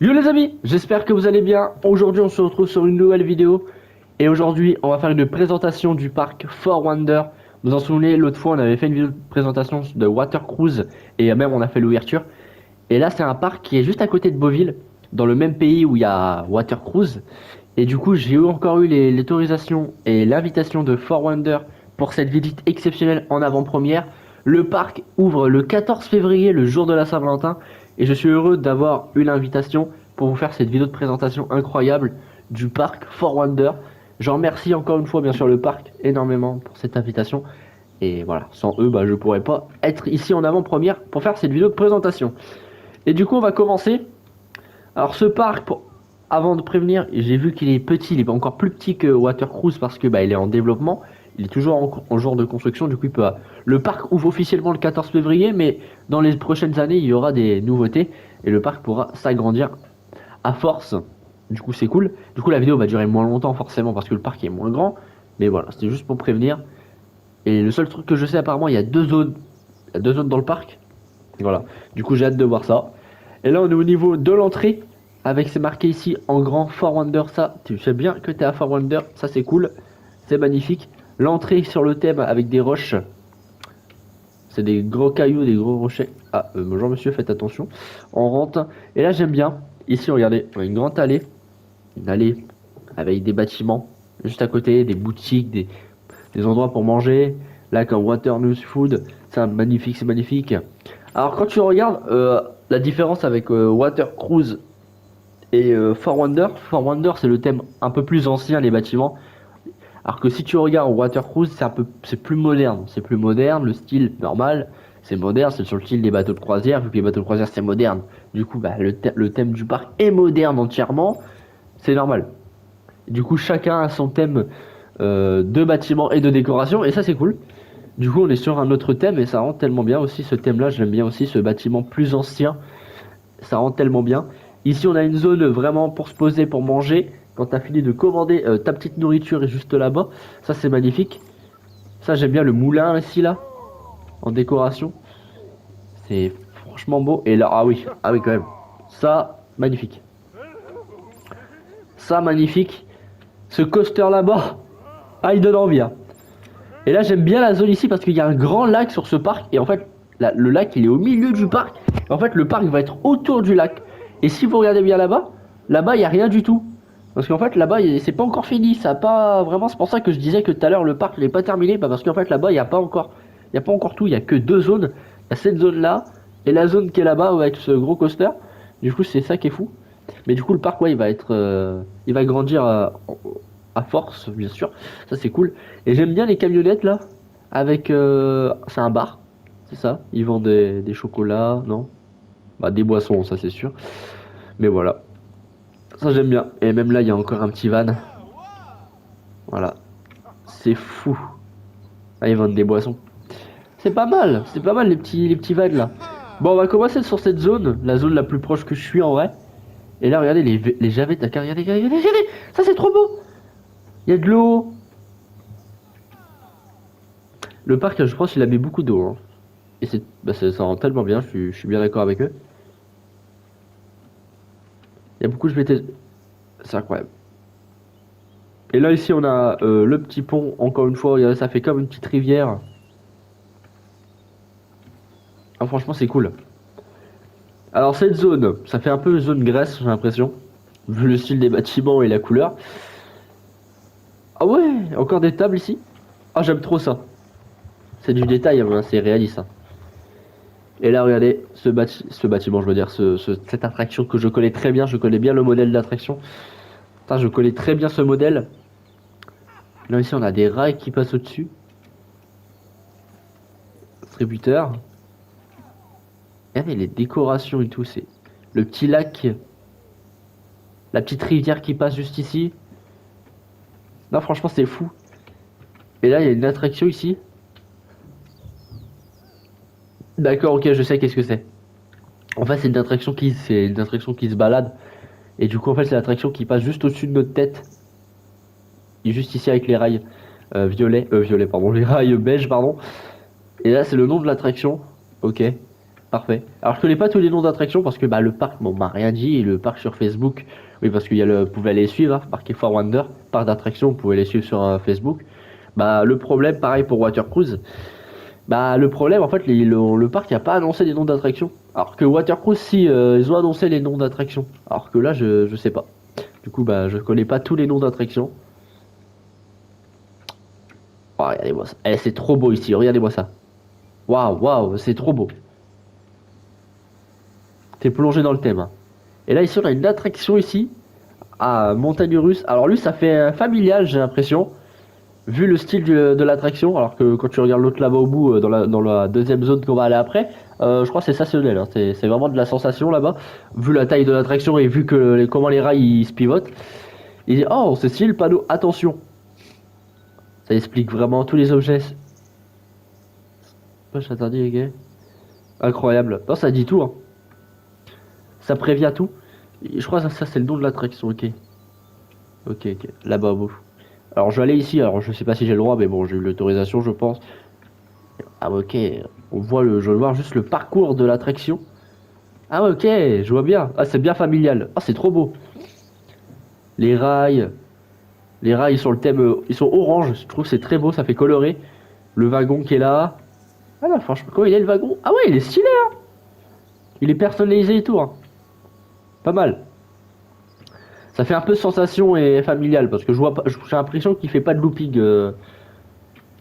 Yo les amis, j'espère que vous allez bien. Aujourd'hui on se retrouve sur une nouvelle vidéo. Et aujourd'hui on va faire une présentation du parc Fort Wonder. Vous en souvenez, l'autre fois on avait fait une vidéo de présentation de Water Cruise. Et même on a fait l'ouverture. Et là c'est un parc qui est juste à côté de Beauville. Dans le même pays où il y a Water Cruise. Et du coup j'ai encore eu l'autorisation et l'invitation de Fort Wonder pour cette visite exceptionnelle en avant-première. Le parc ouvre le 14 février, le jour de la Saint-Valentin. Et je suis heureux d'avoir eu l'invitation pour vous faire cette vidéo de présentation incroyable du parc Fort Wonder. Je remercie encore une fois bien sûr le parc énormément pour cette invitation. Et voilà, sans eux, je pourrais pas être ici en avant-première pour faire cette vidéo de présentation. Et du coup, on va commencer. Alors ce parc, avant de prévenir, j'ai vu qu'il est petit, il est encore plus petit que Water Cruise parce que il est en développement. Il est toujours en genre de construction, du coup le parc ouvre officiellement le 14 février, mais dans les prochaines années, il y aura des nouveautés et le parc pourra s'agrandir à force. Du coup, c'est cool. Du coup, la vidéo va durer moins longtemps forcément parce que le parc est moins grand, mais voilà, c'était juste pour prévenir. Et le seul truc que je sais apparemment, il y a deux zones dans le parc. Voilà. Du coup, j'ai hâte de voir ça. Et là, on est au niveau de l'entrée. Avec c'est marqué ici en grand Fort Wonder. Ça, tu sais bien que tu es à Fort Wonder. Ça, c'est cool. C'est magnifique. L'entrée sur le thème avec des roches. C'est des gros cailloux, des gros rochers. Ah, bonjour monsieur, faites attention. On rentre. Et là, j'aime bien. Ici, regardez, on a une grande allée. Une allée avec des bâtiments juste à côté, des boutiques, des endroits pour manger. Là, comme Waterloo Food. C'est magnifique, c'est magnifique. Alors, quand tu regardes la différence avec Water Cruise et Fort Wonder c'est le thème un peu plus ancien, les bâtiments. Alors que si tu regardes Water Cruise, c'est plus moderne. C'est plus moderne, le style normal, c'est moderne, c'est sur le style des bateaux de croisière, vu que les bateaux de croisière c'est moderne. Du coup, le thème du parc est moderne entièrement, c'est normal. Du coup, chacun a son thème de bâtiment et de décoration, et ça c'est cool. Du coup, on est sur un autre thème et ça rend tellement bien aussi ce thème-là. J'aime bien aussi ce bâtiment plus ancien. Ça rend tellement bien. Ici, on a une zone vraiment pour se poser, pour manger. Quand tu as fini de commander, ta petite nourriture est juste là-bas. Ça, c'est magnifique. Ça, j'aime bien le moulin ici, là, en décoration. C'est franchement beau. Et là, ah oui, quand même. Ça, magnifique. Ça, magnifique. Ce coaster là-bas, ah, il donne envie, hein. Et là, j'aime bien la zone ici parce qu'il y a un grand lac sur ce parc. Et en fait, le lac, il est au milieu du parc. Et en fait, le parc va être autour du lac. Et si vous regardez bien là-bas, il n'y a rien du tout. Parce qu'en fait, là-bas, c'est pas encore fini. Ça a pas vraiment. C'est pour ça que je disais que tout à l'heure, le parc n'est pas terminé. Parce qu'en fait, là-bas, il y a pas encore tout. Il y a que deux zones. Il y a cette zone-là et la zone qui est là-bas avec ce gros coaster. Du coup, c'est ça qui est fou. Mais du coup, le parc, ouais, il va grandir à force, bien sûr. Ça, c'est cool. Et j'aime bien les camionnettes là, avec, c'est un bar, c'est ça. Ils vendent des chocolats, non? Des boissons, ça c'est sûr. Mais voilà, ça j'aime bien. Et même là, il y a encore un petit van. Voilà, c'est fou. Là, ils vendent des boissons. C'est pas mal les petits vans là. Bon, on va commencer sur cette zone, la zone la plus proche que je suis en vrai. Et là, regardez les javets, t'as qu'à regarder, regardez. Ça c'est trop beau. Il y a de l'eau. Le parc, je pense, il a mis beaucoup d'eau, hein. Et ça rend tellement bien, je suis bien d'accord avec eux. Il y a beaucoup de VT. C'est incroyable. Et là, ici, on a le petit pont. Encore une fois, regardez, ça fait comme une petite rivière. Ah, franchement, c'est cool. Alors, cette zone, ça fait un peu zone Grèce, j'ai l'impression. Vu le style des bâtiments et la couleur. Ah ouais, encore des tables ici. Ah, j'aime trop ça. C'est du détail, hein, c'est réaliste, hein. Et là, regardez, ce bâtiment, je veux dire, cette attraction que je connais très bien. Je connais bien le modèle d'attraction. Putain, je connais très bien ce modèle. Là, ici, on a des rails qui passent au-dessus. Distributeur. Regardez les décorations et tout. C'est le petit lac. La petite rivière qui passe juste ici. Non, franchement, c'est fou. Et là, il y a une attraction ici. D'accord, ok, je sais qu'est-ce que c'est. En fait, c'est une attraction qui se balade. Et du coup, en fait, c'est l'attraction qui passe juste au-dessus de notre tête. Et juste ici avec les rails violets, pardon, les rails beige, pardon. Et là, c'est le nom de l'attraction. Ok. Parfait. Alors je connais pas tous les noms d'attractions parce que bah le parc bon m'a rien dit et le parc sur Facebook, oui parce qu'il y a le, vous pouvez aller les suivre, hein, parc Fort Wonder, parc d'attractions, vous pouvez les suivre sur Facebook. Bah le problème pareil pour Water Cruise, bah le problème en fait le parc a pas annoncé les noms d'attractions. Alors que Water Cruise si ils ont annoncé les noms d'attractions. Alors que là je sais pas. Du coup bah je connais pas tous les noms d'attractions. Oh, regardez-moi ça. Eh, c'est trop beau ici, regardez-moi ça. Waouh waouh, c'est trop beau. T'es plongé dans le thème, hein. Et là, ici, on a une attraction ici, à Montagne Russe. Alors lui, ça fait familial, j'ai l'impression, vu le style de l'attraction. Alors que quand tu regardes l'autre là-bas au bout, dans la deuxième zone qu'on va aller après, je crois que c'est sensationnel, hein. C'est vraiment de la sensation là-bas. Vu la taille de l'attraction et vu que comment les rails ils se pivotent. Il dit, oh, c'est style panneau, attention. Ça explique vraiment tous les objets. Ouais, j'attendais, les gars. Incroyable. Non, ça dit tout, hein. Ça prévient tout. Et je crois que ça c'est le nom de l'attraction, ok. Ok, ok. Là-bas, bon. Alors je vais aller ici, alors je sais pas si j'ai le droit, mais bon, j'ai eu l'autorisation, je pense. Ah ouais, ok, on voit je veux voir juste le parcours de l'attraction. Ah ouais, ok, je vois bien. Ah, c'est bien familial. Ah, c'est trop beau. Les rails, les rails sur le thème, ils sont orange, je trouve que c'est très beau, ça fait colorer. Le wagon qui est là. Ah là, franchement, comment il est le wagon? Ah ouais, il est stylé, hein. Il est personnalisé et tout, hein. Pas mal. Ça fait un peu sensation et familial, parce que je vois pas, j'ai l'impression qu'il fait pas de looping.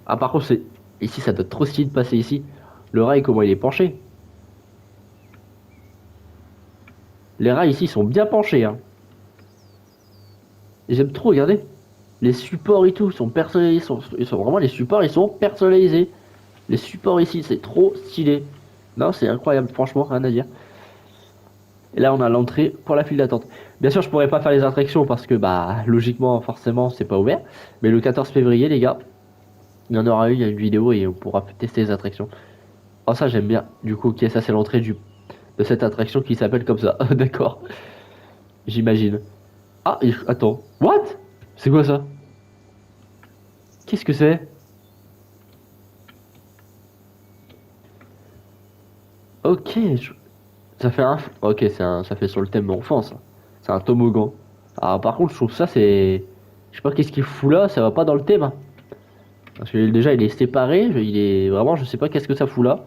Ah, par contre, c'est ici, ça doit être trop stylé de passer ici. Le rail, comment il est penché. Les rails ici sont bien penchés, hein. Et j'aime trop, regardez. Les supports et tout sont personnalisés. Ils sont vraiment les supports, ils sont personnalisés. Les supports ici, c'est trop stylé. Non, c'est incroyable, franchement, rien à dire. Et là, on a l'entrée pour la file d'attente. Bien sûr, je pourrais pas faire les attractions parce que, bah, logiquement, forcément, c'est pas ouvert. Mais le 14 février, les gars, il y en aura eu, il y a une vidéo et on pourra tester les attractions. Oh, ça, j'aime bien. Du coup, ok, ça, c'est l'entrée de cette attraction qui s'appelle comme ça. D'accord, j'imagine. Ah, attends. What? C'est quoi ça? Qu'est-ce que c'est? Ok, ça fait un... Ok, ça fait sur le thème enfance. C'est un toboggan. Ah, par contre, je trouve ça, c'est... Je sais pas qu'est-ce qu'il fout là, ça va pas dans le thème, hein. Parce que déjà, il est séparé, il est... Vraiment, je sais pas qu'est-ce que ça fout là.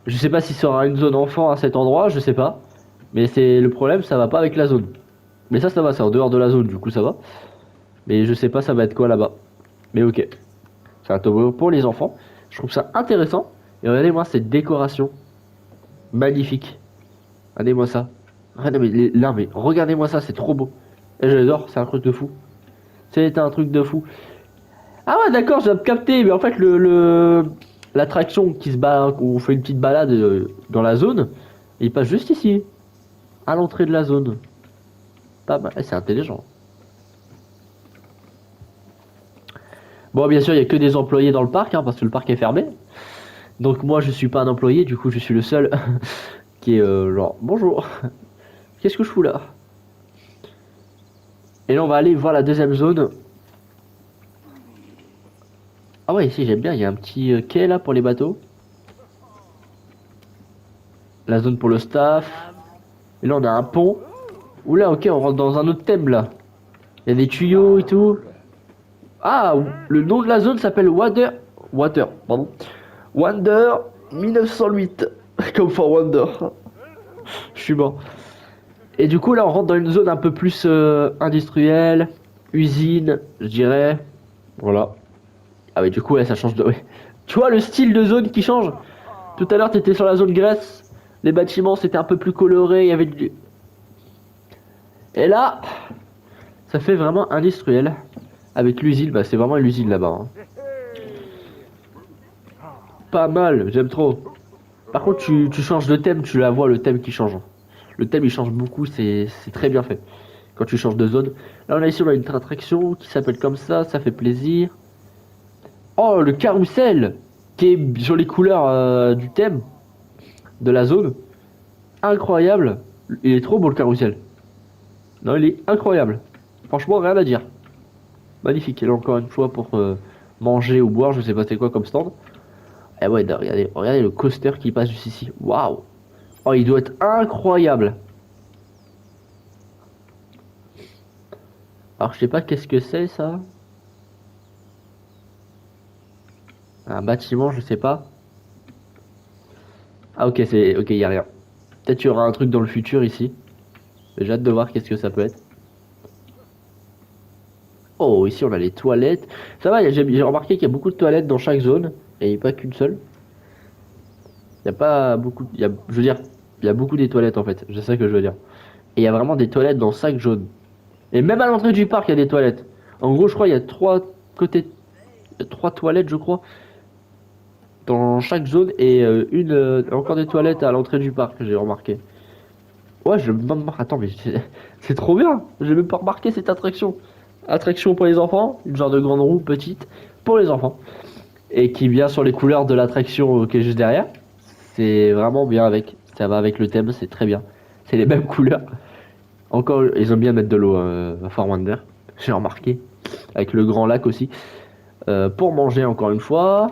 Je sais pas si ça aura une zone enfant à cet endroit, je sais pas. Mais c'est le problème, ça va pas avec la zone. Mais ça va, c'est en dehors de la zone, du coup ça va. Mais je sais pas ça va être quoi là-bas. Mais ok. C'est un toboggan pour les enfants. Je trouve ça intéressant. Et regardez-moi cette décoration. Magnifique. Regardez-moi ça. Là, mais regardez-moi ça, c'est trop beau. Et j'adore, c'est un truc de fou. C'est un truc de fou. Ah ouais, d'accord, j'ai capté. Mais en fait, l'attraction qui se bat, où on fait une petite balade dans la zone, il passe juste ici. À l'entrée de la zone. Pas mal. Eh, c'est intelligent. Bon, bien sûr, il n'y a que des employés dans le parc, hein, parce que le parc est fermé. Donc moi, je suis pas un employé, du coup, je suis le seul qui est genre, bonjour, qu'est-ce que je fous là? Et là, on va aller voir la deuxième zone. Ah ouais, ici, j'aime bien, il y a un petit quai là pour les bateaux. La zone pour le staff. Et là, on a un pont. Oula, ok, on rentre dans un autre thème là. Il y a des tuyaux et tout. Ah, le nom de la zone s'appelle pardon. Wonder 1908. Comme for Wonder. Je suis mort. Et du coup, là, on rentre dans une zone un peu plus industrielle, usine, je dirais. Voilà. Ah, mais du coup, ouais, ça change de. Ouais. Tu vois le style de zone qui change? Tout à l'heure, t'étais sur la zone Grèce. Les bâtiments, c'était un peu plus coloré. Il y avait du. Et là, ça fait vraiment industriel. Avec l'usine, bah, c'est vraiment l'usine là-bas, hein. Pas mal, j'aime trop. Par contre, tu changes de thème, tu la vois, le thème qui change. Le thème, il change beaucoup, c'est très bien fait. Quand tu changes de zone. Là, on a ici, on a une attraction qui s'appelle comme ça fait plaisir. Oh, le carrousel qui est sur les couleurs du thème de la zone. Incroyable. Il est trop beau le carrousel. Non, il est incroyable. Franchement, rien à dire. Magnifique. Et là, encore une fois, pour manger ou boire, je sais pas c'est quoi comme stand. Eh ouais, regardez le coaster qui passe juste ici. Waouh. Oh, il doit être incroyable. Alors, je sais pas qu'est-ce que c'est ça. Un bâtiment, je sais pas. Ah, ok, ok, y a rien. Peut-être qu'il y aura un truc dans le futur ici. J'ai hâte de voir qu'est-ce que ça peut être. Oh, ici on a les toilettes. Ça va, j'ai remarqué qu'il y a beaucoup de toilettes dans chaque zone. Et pas qu'une seule. Il y a pas beaucoup. Je veux dire, il y a beaucoup des toilettes en fait. C'est ça que je veux dire. Et il y a vraiment des toilettes dans chaque zone. Et même à l'entrée du parc, il y a des toilettes. En gros, je crois il y a côtés, trois toilettes, je crois, dans chaque zone et encore des toilettes à l'entrée du parc, j'ai remarqué. Ouais, je me attends, mais c'est trop bien. J'ai même pas remarqué cette attraction. Attraction pour les enfants, une genre de grande roue petite pour les enfants et qui vient sur les couleurs de l'attraction qui est juste derrière. C'est vraiment bien avec. Ça va avec le thème, c'est très bien. C'est les mêmes couleurs. Encore, ils aiment bien mettre de l'eau à Fort Wonder. J'ai remarqué. Avec le grand lac aussi. Pour manger encore une fois.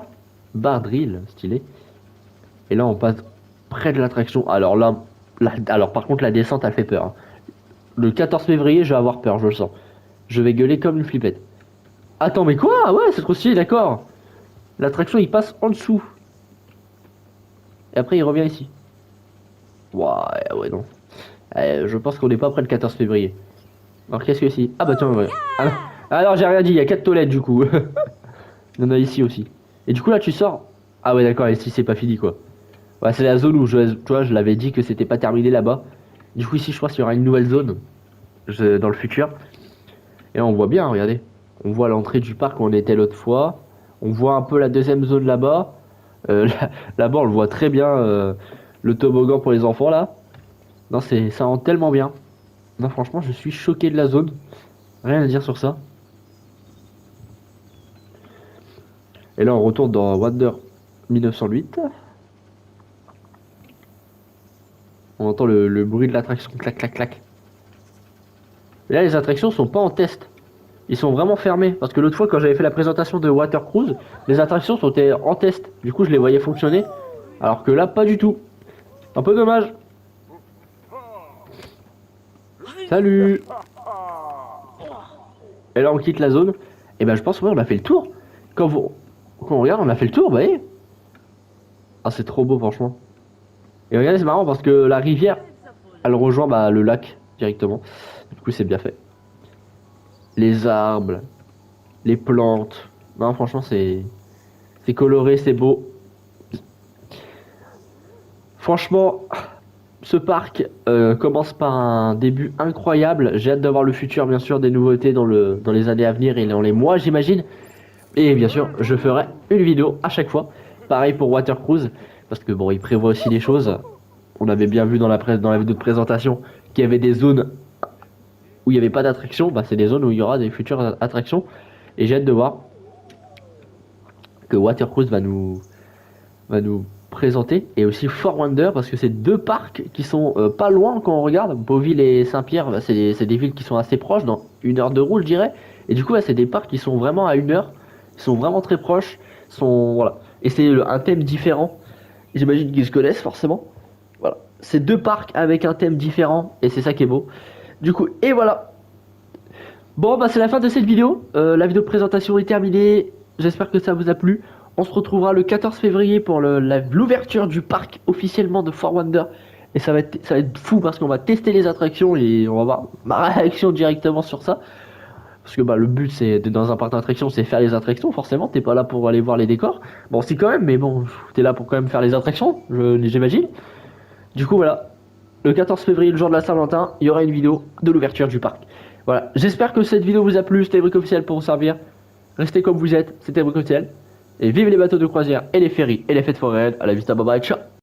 Bar drill, stylé. Et là, on passe près de l'attraction. Alors là, alors par contre, la descente, elle fait peur, hein. Le 14 février, je vais avoir peur, je le sens. Je vais gueuler comme une flippette. Attends, mais quoi? Ouais, c'est trop stylé, d'accord. L'attraction, il passe en dessous. Et après, il revient ici. Ouais, ouais, non. Je pense qu'on n'est pas près le 14 février. Alors, qu'est-ce que c'est? Ah bah tiens, ouais. Alors, j'ai rien dit, il y a 4 toilettes, du coup. Il y en a ici aussi. Et du coup, là, tu sors. Ah ouais, d'accord, ici, c'est pas fini, quoi. Ouais, c'est la zone où, tu vois, je l'avais dit que c'était pas terminé là-bas. Du coup, ici, je pense qu'il y aura une nouvelle zone dans le futur. Et on voit bien, regardez. On voit l'entrée du parc où on était l'autre fois. On voit un peu la deuxième zone là-bas. Là-bas, on le voit très bien, le toboggan pour les enfants, là. Non, ça rend tellement bien. Non, franchement, je suis choqué de la zone. Rien à dire sur ça. Et là, on retourne dans Wonder 1908. On entend le bruit de l'attraction, clac, clac, clac. Et là, les attractions sont pas en test. Ils sont vraiment fermés. Parce que l'autre fois, quand j'avais fait la présentation de Water Cruise, les attractions sont en test. Du coup, je les voyais fonctionner. Alors que là, pas du tout. Un peu dommage. Salut. Et là, on quitte la zone. Et ben, je pense, ouais, on a fait le tour. Quand on regarde, on a fait le tour, vous voyez. Ah, c'est trop beau, franchement. Et regardez, c'est marrant parce que la rivière, elle rejoint le lac directement. Du coup, c'est bien fait. Les arbres, les plantes. Non, franchement, c'est coloré, c'est beau. Franchement, ce parc commence par un début incroyable. J'ai hâte d'avoir le futur, bien sûr, des nouveautés dans les années à venir et dans les mois, j'imagine. Et bien sûr, je ferai une vidéo à chaque fois. Pareil pour Water Cruise, parce que bon, il prévoit aussi des choses. On avait bien vu dans la vidéo de présentation qu'il y avait des zones où il n'y avait pas d'attraction. Bah, c'est des zones où il y aura des futures attractions. Et j'ai hâte de voir que Water Cruise va nous présenter. Et aussi Fort Wonder, parce que c'est deux parcs qui sont pas loin quand on regarde. Beauville et Saint-Pierre, bah, c'est des villes qui sont assez proches, dans 1 heure de route, je dirais. Et du coup, c'est des parcs qui sont vraiment à 1 heure. Ils sont vraiment très proches. Voilà. Et c'est un thème différent. J'imagine qu'ils se connaissent forcément. Voilà. C'est deux parcs avec un thème différent. Et c'est ça qui est beau. Du coup, et voilà. Bon, bah c'est la fin de cette vidéo. La vidéo de présentation est terminée. J'espère que ça vous a plu. On se retrouvera le 14 février pour l'ouverture du parc officiellement de Fort Wonder. Et ça va être fou parce qu'on va tester les attractions et on va voir ma réaction directement sur ça. Parce que bah, le but c'est dans un parc d'attractions, c'est faire les attractions. Forcément, t'es pas là pour aller voir les décors. Bon, si quand même, mais bon, t'es là pour quand même faire les attractions, j'imagine. Du coup, voilà. Le 14 février, le jour de la Saint-Valentin, il y aura une vidéo de l'ouverture du parc. Voilà. J'espère que cette vidéo vous a plu. C'était Brick Officiel pour vous servir. Restez comme vous êtes. C'était Brick Officiel. Et vive les bateaux de croisière et les ferries et les fêtes foraines. À la vista, bye bye, ciao.